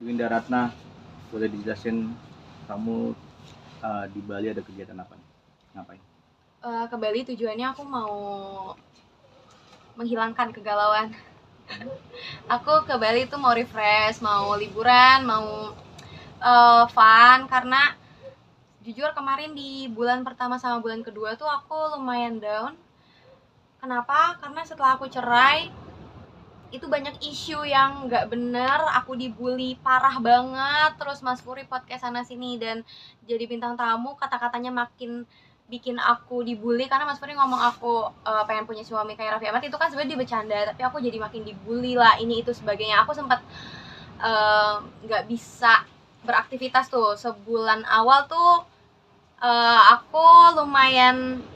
Winda Ratna, boleh dijelasin kamu di Bali ada kegiatan apa nih? Ngapain? Ke Bali tujuannya aku mau menghilangkan kegalauan. Aku ke Bali tuh mau refresh, mau liburan, mau fun, karena jujur kemarin di bulan pertama sama bulan kedua tuh aku lumayan down. Kenapa? Karena setelah aku cerai itu banyak isu yang nggak bener, aku dibully parah banget, terus Mas Puri podcast sana sini dan jadi bintang tamu, kata-katanya makin bikin aku dibully karena Mas Puri ngomong aku pengen punya suami kayak Raffi Ahmad. Itu kan sebenarnya dia bercanda, tapi aku jadi makin dibully lah, ini itu sebagainya. Aku sempat nggak bisa beraktivitas tuh sebulan awal tuh. Aku lumayan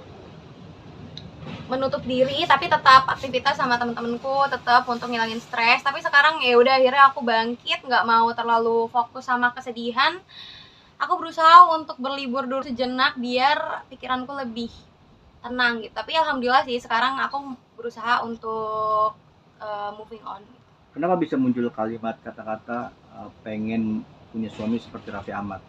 menutup diri, tapi tetap aktivitas sama temen-temenku, tetap untuk ngilangin stres. Tapi sekarang ya udah, akhirnya aku bangkit, nggak mau terlalu fokus sama kesedihan. Aku berusaha untuk berlibur dulu sejenak biar pikiranku lebih tenang gitu. Tapi alhamdulillah sih sekarang aku berusaha untuk moving on. Kenapa bisa muncul kalimat kata-kata pengen punya suami seperti Raffi Ahmad?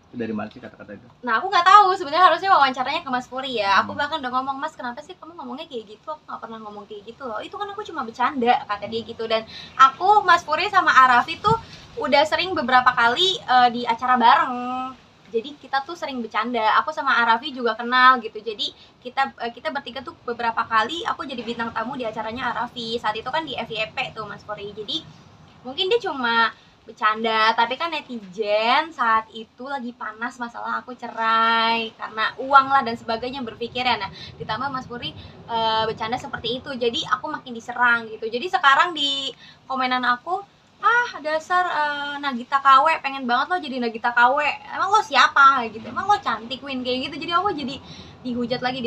Itu dari mana sih kata-kata itu? Nah, aku nggak tahu, sebenarnya harusnya wawancaranya ke Mas Puri ya. Aku bahkan udah ngomong, Mas kenapa sih kamu ngomongnya kayak gitu? Aku nggak pernah ngomong kayak gitu loh. Itu kan aku cuma bercanda, kata dia gitu. Dan aku, Mas Puri sama Arafi tuh udah sering beberapa kali di acara bareng. Jadi kita tuh sering bercanda. Aku sama Arafi juga kenal gitu. Jadi kita bertiga tuh beberapa kali aku jadi bintang tamu di acaranya Arafi. Saat itu kan di FYP tuh Mas Puri. Jadi mungkin dia cuma bercanda, tapi kan netizen saat itu lagi panas masalah aku cerai karena uang lah dan sebagainya, berpikir ya. Nah, ditambah Mas Puri bercanda seperti itu, jadi aku makin diserang gitu. Jadi sekarang di komenan aku, dasar Nagita KW, pengen banget lo jadi Nagita KW, emang lo siapa gitu, emang lo cantik Win, kayak gitu. Jadi aku jadi dihujat lagi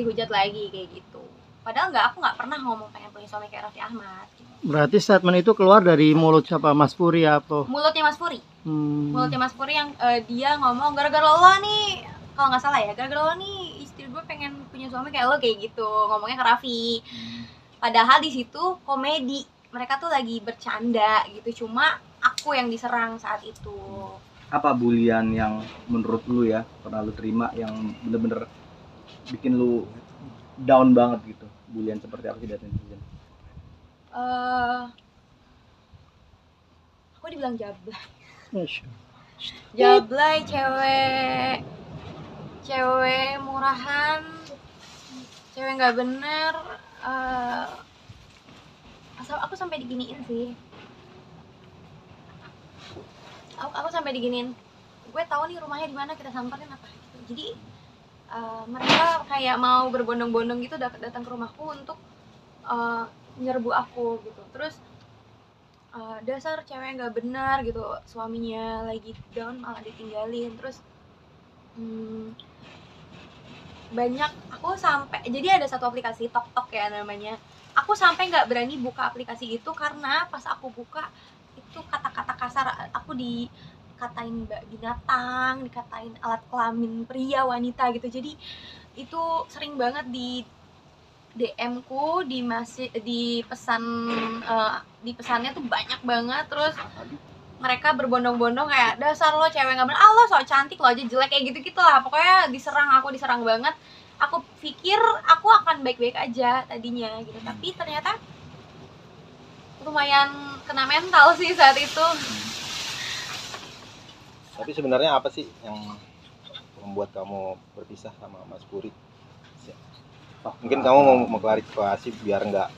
kayak gitu. Padahal aku nggak pernah ngomong pengen punya suami kayak Raffi Ahmad. Berarti statement itu keluar dari mulut siapa? Mas Puri atau? Mulutnya Mas Puri. Mulutnya Mas Puri yang dia ngomong gara-gara lo nih, kalau nggak salah ya, gara-gara lo nih istri gue pengen punya suami kayak lo, kayak gitu ngomongnya ke Raffi. Padahal di situ komedi, mereka tuh lagi bercanda gitu, cuma aku yang diserang saat itu. Apa bulian yang menurut lu ya pernah lu terima yang bener-bener bikin lu down banget gitu? Bulian seperti apa sih dari netizen? Aku dibilang jablay, cewek murahan, cewek nggak bener. Aku sampai diginiin sih. Aku sampai diginiin, gue tahu nih rumahnya di mana, kita samperin apa gitu. Jadi mereka kayak mau berbondong-bondong gitu datang ke rumahku untuk nyerbu aku gitu. Terus dasar cewek nggak benar gitu, suaminya lagi down malah ditinggalin. Terus banyak, aku sampai, jadi ada satu aplikasi TokTok ya namanya, aku sampai nggak berani buka aplikasi itu karena pas aku buka itu kata-kata kasar, aku dikatain mbak binatang, dikatain alat kelamin pria wanita gitu. Jadi itu sering banget di DM ku, di pesannya tuh banyak banget. Terus mereka berbondong-bondong kayak dasar lo cewek nggak bener, lo sok cantik, lo aja jelek, kayak gitu lah. Pokoknya aku diserang banget. Aku pikir aku akan baik-baik aja tadinya gitu, tapi ternyata lumayan kena mental sih saat itu. Tapi sebenarnya apa sih yang membuat kamu berpisah sama Mas Puri? Mungkin kamu mau klarifikasi biar nggak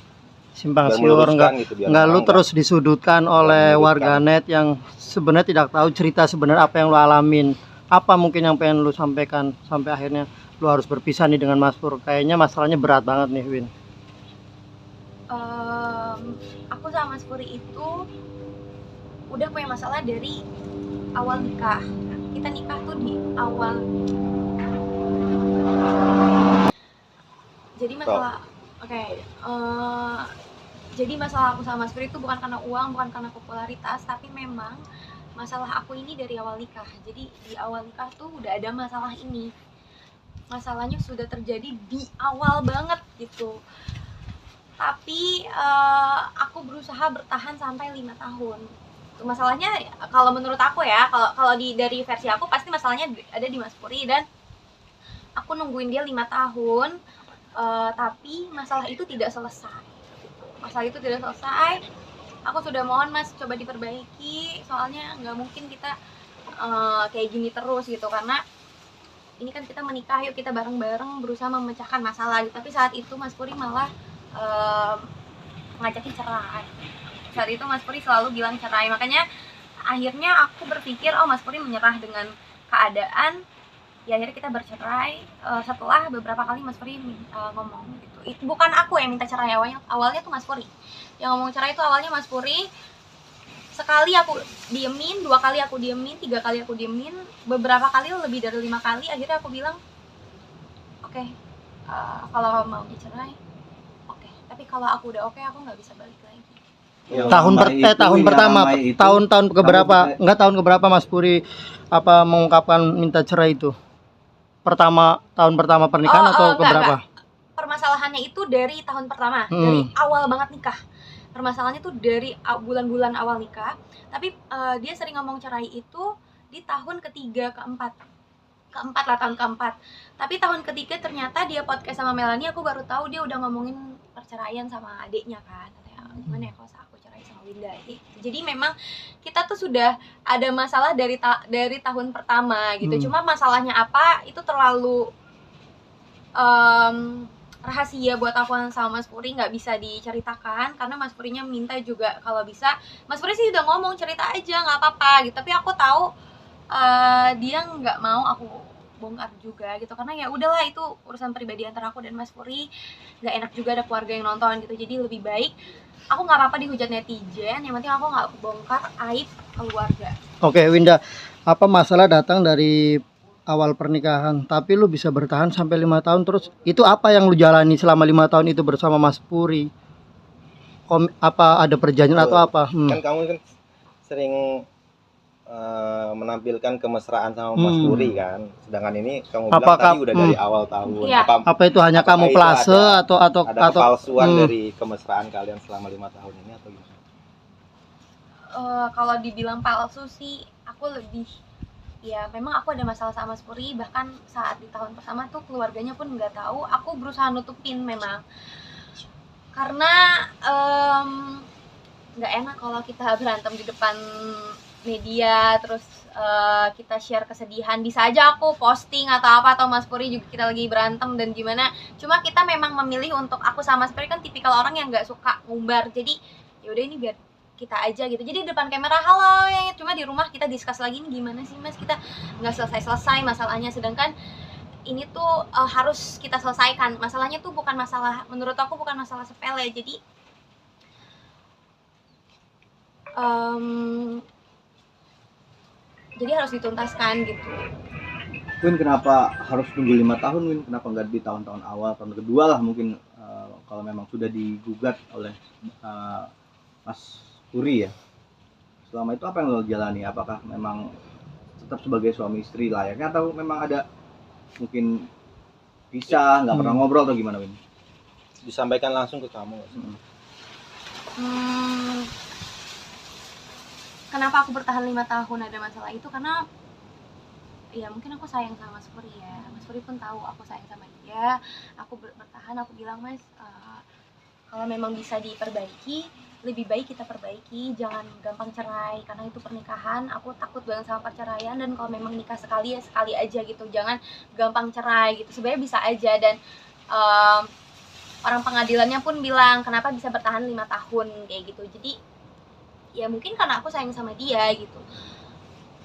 simpang siur, gitu, nggak lu terus disudutkan oleh warganet yang sebenarnya tidak tahu cerita sebenarnya apa yang lu alamin. Apa mungkin yang pengen lu sampaikan sampai akhirnya lu harus berpisah nih dengan Mas Pur? Kayaknya masalahnya berat banget nih, Win. Aku sama Mas Puri itu udah punya masalah dari awal nikah. Kita nikah tuh di awal. Jadi masalah, jadi masalah aku sama Mas Puri itu bukan karena uang, bukan karena popularitas, tapi memang masalah aku ini dari awal nikah. Jadi di awal nikah tuh udah ada masalah ini. Masalahnya sudah terjadi di awal banget gitu. Tapi aku berusaha bertahan sampai 5 tahun. masalahnya kalau menurut aku ya, kalau dari versi aku pasti masalahnya ada di Mas Puri, dan aku nungguin dia 5 tahun, tapi masalah itu tidak selesai. Masalah itu tidak selesai. Aku sudah mohon Mas coba diperbaiki, soalnya nggak mungkin kita kayak gini terus gitu, karena ini kan kita menikah, yuk kita bareng-bareng berusaha memecahkan masalah gitu. Tapi saat itu Mas Puri malah ngajakin cerai. Saat itu Mas Puri selalu bilang cerai, makanya akhirnya aku berpikir Mas Puri menyerah dengan keadaan. Ya akhirnya kita bercerai setelah beberapa kali Mas Puri ngomong gitu. Bukan aku yang minta cerai, awalnya tuh Mas Puri yang ngomong cerai. Itu awalnya Mas Puri, sekali aku diemin, 2 kali aku diemin, 3 kali aku diemin, beberapa kali lebih dari 5 kali. Akhirnya aku bilang oke, kalau mau dicerai oke, tapi kalau aku udah oke, aku nggak bisa balik lagi. Tahun pertama, tahun keberapa? Enggak, tahun keberapa Mas Puri mengungkapkan minta cerai itu? Tahun pertama pernikahan atau keberapa? Permasalahannya itu dari tahun pertama, dari awal banget nikah. Permasalahannya tuh dari bulan-bulan awal nikah, tapi dia sering ngomong cerai itu di tahun ketiga, keempat lah, tahun keempat. Tapi tahun ketiga ternyata dia podcast sama Melanie, aku baru tahu dia udah ngomongin perceraian sama adiknya kan. Gimana ya kalau aku cerai sama Winda. Jadi memang kita tuh sudah ada masalah dari tahun pertama gitu. Cuma masalahnya apa itu terlalu rahasia buat aku sama Mas Puri, nggak bisa diceritakan karena Mas Purinya minta juga kalau bisa. Mas Puri sih udah ngomong cerita aja nggak apa-apa gitu, tapi aku tahu dia nggak mau aku bongkar juga gitu, karena ya udahlah itu urusan pribadi antara aku dan Mas Puri, nggak enak juga ada keluarga yang nonton gitu. Jadi lebih baik aku nggak apa-apa dihujat netizen, yang penting aku nggak bongkar aib keluarga. Oke Winda, apa masalah datang dari awal pernikahan tapi lu bisa bertahan sampai 5 tahun terus? Itu apa yang lu jalani selama 5 tahun itu bersama Mas Puri? Apa ada perjanjian atau apa? Kan kamu kan sering menampilkan kemesraan sama Mas Puri kan, sedangkan ini kamu bilang tadi udah dari awal tahun. Iya. Apa itu hanya kamu plase atau ada kepalsuan dari kemesraan kalian selama 5 tahun ini atau gimana? Kalau dibilang palsu sih aku lebih, ya memang aku ada masalah sama Mas Puri. Bahkan saat di tahun pertama tuh keluarganya pun nggak tahu. Aku berusaha nutupin memang, karena nggak enak kalau kita berantem di depan media, terus kita share kesedihan. Bisa aja aku posting atau apa, atau Mas Puri juga kita lagi berantem dan gimana. Cuma kita memang memilih untuk, aku sama Mas Puri kan tipikal orang yang nggak suka ngumbar. Jadi yaudah ini biar kita aja gitu. Jadi depan kamera halo ya, cuma di rumah kita discuss lagi ini gimana sih Mas, kita nggak selesai masalahnya. Sedangkan ini tuh harus kita selesaikan. Masalahnya tuh bukan masalah, menurut aku bukan masalah sepele. Jadi harus dituntaskan gitu. Win, kenapa harus tunggu 5 tahun Win? Kenapa nggak di tahun-tahun awal, tahun kedua lah mungkin, kalau memang sudah digugat oleh Mas Puri ya? Selama itu apa yang lo jalani? Apakah memang tetap sebagai suami istri layaknya, atau memang ada mungkin pisah, nggak pernah ngobrol atau gimana Win? Disampaikan langsung ke kamu. Kenapa aku bertahan 5 tahun ada masalah itu? Karena ya mungkin aku sayang sama Mas Puri ya. Mas Puri pun tahu aku sayang sama dia. Aku bertahan, aku bilang Mas, kalau memang bisa diperbaiki, lebih baik kita perbaiki, jangan gampang cerai karena itu pernikahan. Aku takut banget sama perceraian, dan kalau memang nikah sekali ya sekali aja gitu, jangan gampang cerai gitu. Sebenarnya bisa aja, dan orang pengadilannya pun bilang kenapa bisa bertahan 5 tahun kayak gitu. Jadi ya mungkin karena aku sayang sama dia gitu.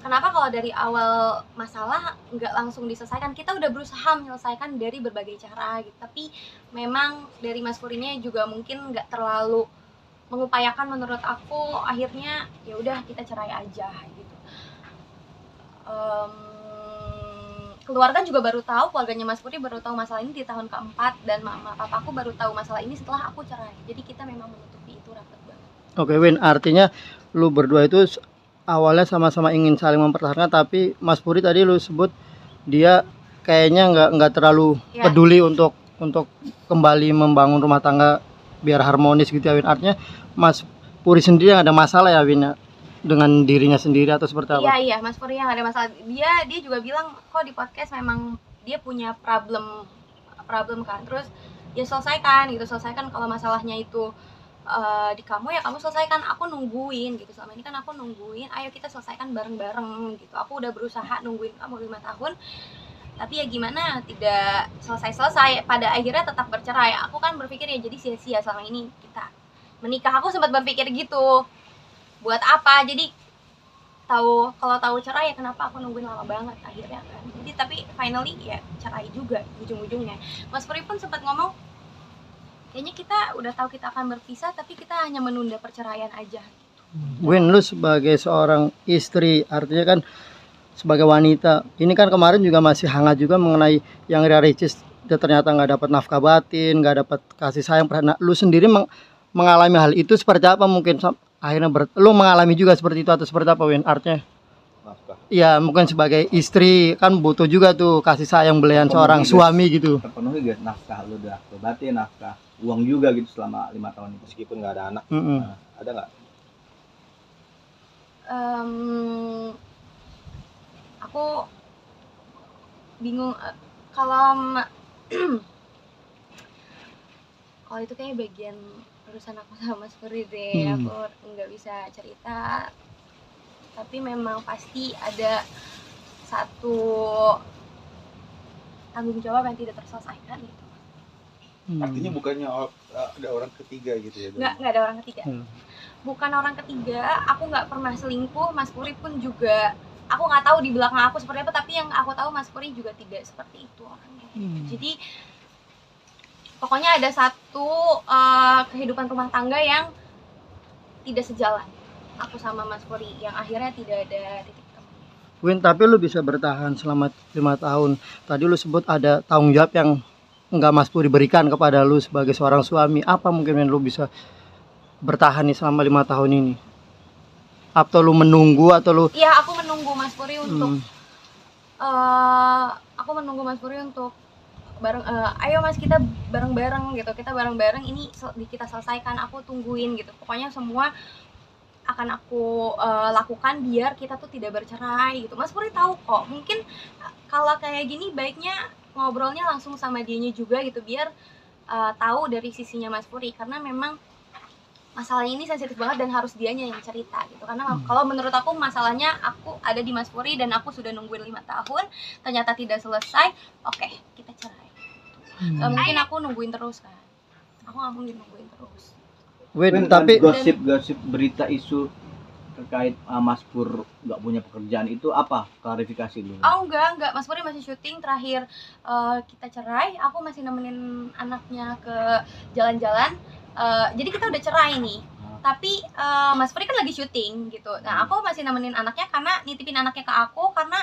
Kenapa kalau dari awal masalah nggak langsung diselesaikan? Kita udah berusaha menyelesaikan dari berbagai cara gitu, tapi memang dari Mas Purinya juga mungkin nggak terlalu mengupayakan menurut aku. Akhirnya ya udah kita cerai aja gitu. Keluarga juga baru tahu, keluarganya Mas Puri baru tahu masalah ini di tahun keempat, dan mama papaku baru tahu masalah ini setelah aku cerai. Jadi kita memang menutupi itu rapat banget. Oke Win, artinya lu berdua itu awalnya sama-sama ingin saling mempertahankan, tapi Mas Puri tadi lu sebut dia kayaknya nggak terlalu peduli untuk kembali membangun rumah tangga biar harmonis gitu ya Win. Artinya Mas Puri sendiri yang ada masalah ya Win ya? dengan dirinya sendiri atau seperti apa? Iya, Mas Puri yang ada masalah. Dia juga bilang kok di podcast memang dia punya problem kan. Terus ya selesaikan kalau masalahnya itu di kamu ya kamu selesaikan, aku nungguin gitu. Selama ini kan aku nungguin, ayo kita selesaikan bareng-bareng gitu. Aku udah berusaha nungguin kamu 5 tahun, tapi ya gimana tidak selesai-selesai, pada akhirnya tetap bercerai. Aku kan berpikir ya jadi sia-sia selama ini kita menikah. Aku sempat berpikir gitu, buat apa, jadi kalau tahu cerai ya kenapa aku nungguin lama banget akhirnya kan. Jadi tapi finally ya cerai juga ujung-ujungnya. Mas Puri pun sempat ngomong kayaknya kita udah tahu kita akan berpisah tapi kita hanya menunda perceraian aja. Win, lu sebagai seorang istri, artinya kan sebagai wanita, ini kan kemarin juga masih hangat juga mengenai yang Ria Ricis, dia ternyata nggak dapat nafkah batin, nggak dapat kasih sayang. Nah, lu sendiri mengalami hal itu seperti apa? Mungkin akhirnya lu mengalami juga seperti itu atau seperti apa, Win? Artinya Nafkah. ya mungkin sebagai istri kan butuh juga tuh kasih sayang belian seorang suami gitu. Terpenuhi gak nafkah lu, udah batin, nafkah uang juga gitu selama 5 tahun itu? Meskipun nggak ada anak, ada nggak? Aku bingung kalau kalau itu kayaknya bagian urusan aku sama Mas Puri deh. Aku nggak bisa cerita, tapi memang pasti ada satu tanggung jawab yang tidak terselesaikan gitu. Artinya bukannya ada orang ketiga gitu ya? Nggak ada orang ketiga. Bukan orang ketiga, aku nggak pernah selingkuh. Mas Puri pun juga, aku nggak tahu di belakang aku seperti apa, tapi yang aku tahu Mas Puri juga tidak seperti itu orangnya. Jadi pokoknya ada satu kehidupan rumah tangga yang tidak sejalan aku sama Mas Puri, yang akhirnya tidak ada titik temu. Win, tapi lu bisa bertahan selama 5 tahun. Tadi lu sebut ada tanggung jawab yang enggak Mas Puri berikan kepada lu sebagai seorang suami. Apa mungkin yang lu bisa bertahan nih selama 5 tahun ini? Atau lu menunggu atau lu? Iya, aku menunggu Mas Puri untuk bareng, ayo Mas kita bareng-bareng gitu, kita bareng-bareng ini kita selesaikan, aku tungguin gitu. Pokoknya semua akan aku lakukan biar kita tuh tidak bercerai gitu. Mas Puri tahu kok, mungkin kalau kayak gini baiknya ngobrolnya langsung sama dianya juga gitu, biar tahu dari sisinya Mas Puri, karena memang masalah ini sensitif banget dan harus dianya yang cerita gitu. Karena kalau menurut aku masalahnya aku ada di Mas Puri dan aku sudah nungguin 5 tahun ternyata tidak selesai, oke, kita cerai. Gak mungkin aku nungguin terus kan, aku gak mungkin nungguin terus. Win, tapi gosip berita isu terkait Mas Pur nggak punya pekerjaan itu apa klarifikasi dulu? Oh enggak, Mas Puri masih syuting. Terakhir kita cerai, aku masih nemenin anaknya ke jalan-jalan. Jadi kita udah cerai nih, tapi Mas Puri kan lagi syuting gitu. Nah aku masih nemenin anaknya karena nitipin anaknya ke aku karena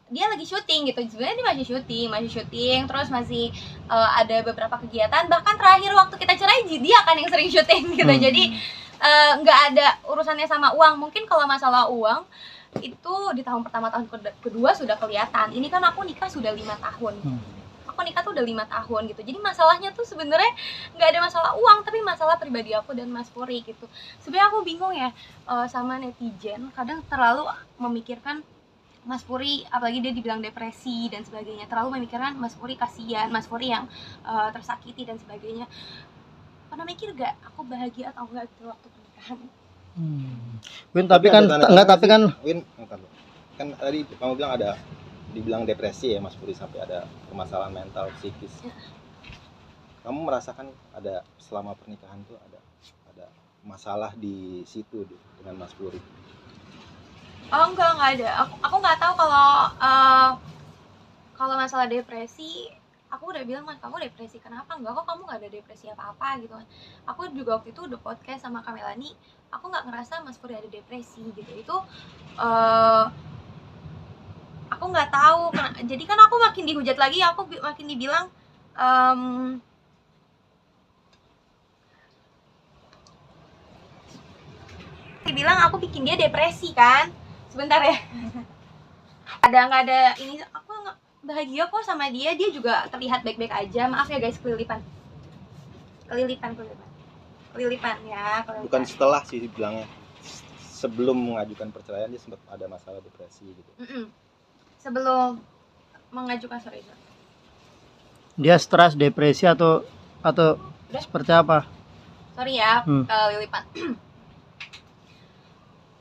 dia lagi syuting gitu. Sebenarnya dia masih syuting, terus masih ada beberapa kegiatan. Bahkan terakhir waktu kita cerai dia kan yang sering syuting gitu. Jadi nggak ada urusannya sama uang. Mungkin kalau masalah uang itu di tahun pertama, tahun kedua sudah kelihatan. Ini kan aku nikah sudah 5 tahun. Aku nikah tuh udah 5 tahun gitu. Jadi masalahnya tuh sebenarnya nggak ada masalah uang, tapi masalah pribadi aku dan Mas Puri gitu. Sebenarnya aku bingung ya sama netizen, kadang terlalu memikirkan Mas Puri, apalagi dia dibilang depresi dan sebagainya, terlalu memikirkan Mas Puri kasihan, Mas Puri yang tersakiti dan sebagainya. Pernah mikir gak aku bahagia atau enggak gitu waktu pernikahan? Win, tapi kan Win, kan tadi kamu bilang ada dibilang depresi ya Mas Puri, sampai ada permasalahan mental psikis. Kamu merasakan ada selama pernikahan tuh ada masalah di situ dengan Mas Puri? Oh enggak ada. Aku nggak tahu kalau masalah depresi. Aku udah bilang, Mas, kamu depresi kenapa? Enggak kok, kamu nggak ada depresi apa-apa gitu. Aku juga waktu itu udah podcast sama Kamelani, aku nggak ngerasa Mas Puri ada depresi gitu. Itu aku nggak tahu. Jadi kan aku makin dihujat lagi, aku makin dibilang aku bikin dia depresi kan. Sebentar ya. Nggak ada ini, aku nggak bahagia kok sama dia juga terlihat baik-baik aja. Maaf ya guys, kelilipan ya, kelilipan. Bukan setelah sih bilangnya, sebelum mengajukan perceraian dia sempat ada masalah depresi gitu. Sebelum mengajukan sorry. Dia stres, depresi atau Udah. seperti apa? Sorry ya, Hmm. Lilipan.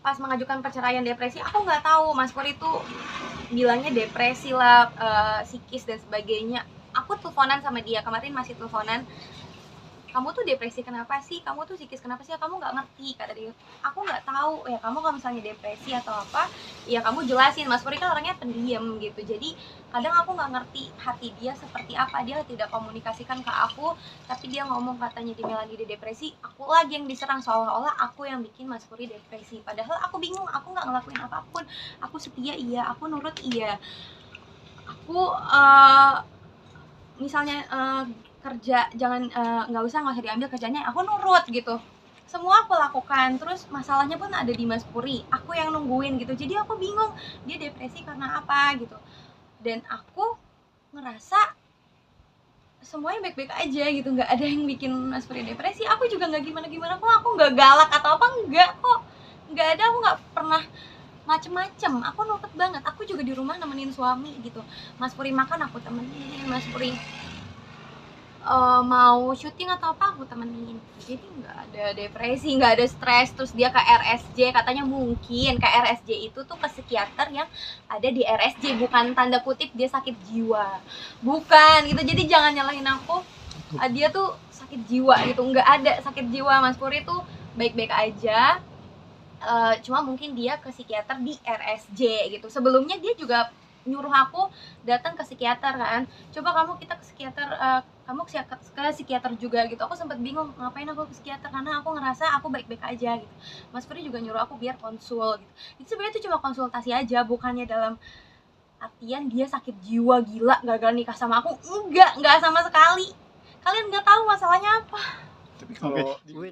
Pas mengajukan perceraian depresi, aku nggak tahu Mas Pur itu bilangnya depresi lah, psikis dan sebagainya. Aku teleponan sama dia kemarin, masih teleponan. Kamu tuh depresi kenapa sih? Kamu tuh psikis kenapa sih? Kamu nggak ngerti, kata dia. Aku nggak tahu. Ya kamu kalau misalnya depresi atau apa, ya kamu jelasin. Mas Puri kan orangnya pendiam gitu. Jadi kadang aku nggak ngerti hati dia seperti apa. Dia tidak komunikasikan ke aku, tapi dia ngomong katanya di Melani dia depresi. Aku lagi yang diserang, seolah-olah aku yang bikin Mas Puri depresi. Padahal aku bingung. Aku nggak ngelakuin apapun. Aku setia iya, aku nurut iya. Aku misalnya kerja jangan nggak usah diambil kerjanya, aku nurut gitu, semua aku lakukan. Terus masalahnya pun ada di Mas Puri, aku yang nungguin gitu. Jadi aku bingung dia depresi karena apa gitu, dan aku ngerasa semuanya baik-baik aja gitu, nggak ada yang bikin Mas Puri depresi. Aku juga nggak gimana-gimana kok, aku nggak galak atau apa, enggak kok, nggak ada. Aku nggak pernah macem-macem, aku nurut banget. Aku juga di rumah nemenin suami gitu. Mas Puri makan aku temenin, Mas Puri mau syuting atau apa aku temenin. Jadi nggak ada depresi, nggak ada stres. Terus dia ke RSJ, katanya mungkin ke RSJ itu tuh ke psikiater yang ada di RSJ, bukan tanda kutip dia sakit jiwa, bukan gitu. Jadi jangan nyalahin aku, dia tuh sakit jiwa gitu, nggak ada sakit jiwa. Mas Puri tuh baik-baik aja. Cuma mungkin dia ke psikiater di RSJ gitu. Sebelumnya dia juga nyuruh aku datang ke psikiater kan, coba kita ke psikiater, kamu ke psikiater juga gitu. Aku sempat bingung ngapain aku ke psikiater, karena aku ngerasa aku baik-baik aja gitu. Mas Puri juga nyuruh aku biar konsul gitu. Itu sebenarnya itu cuma konsultasi aja, bukannya dalam artian dia sakit jiwa gila gagal nikah sama aku. Enggak sama sekali. Kalian nggak tahu masalahnya apa. Tapi kalau Oke.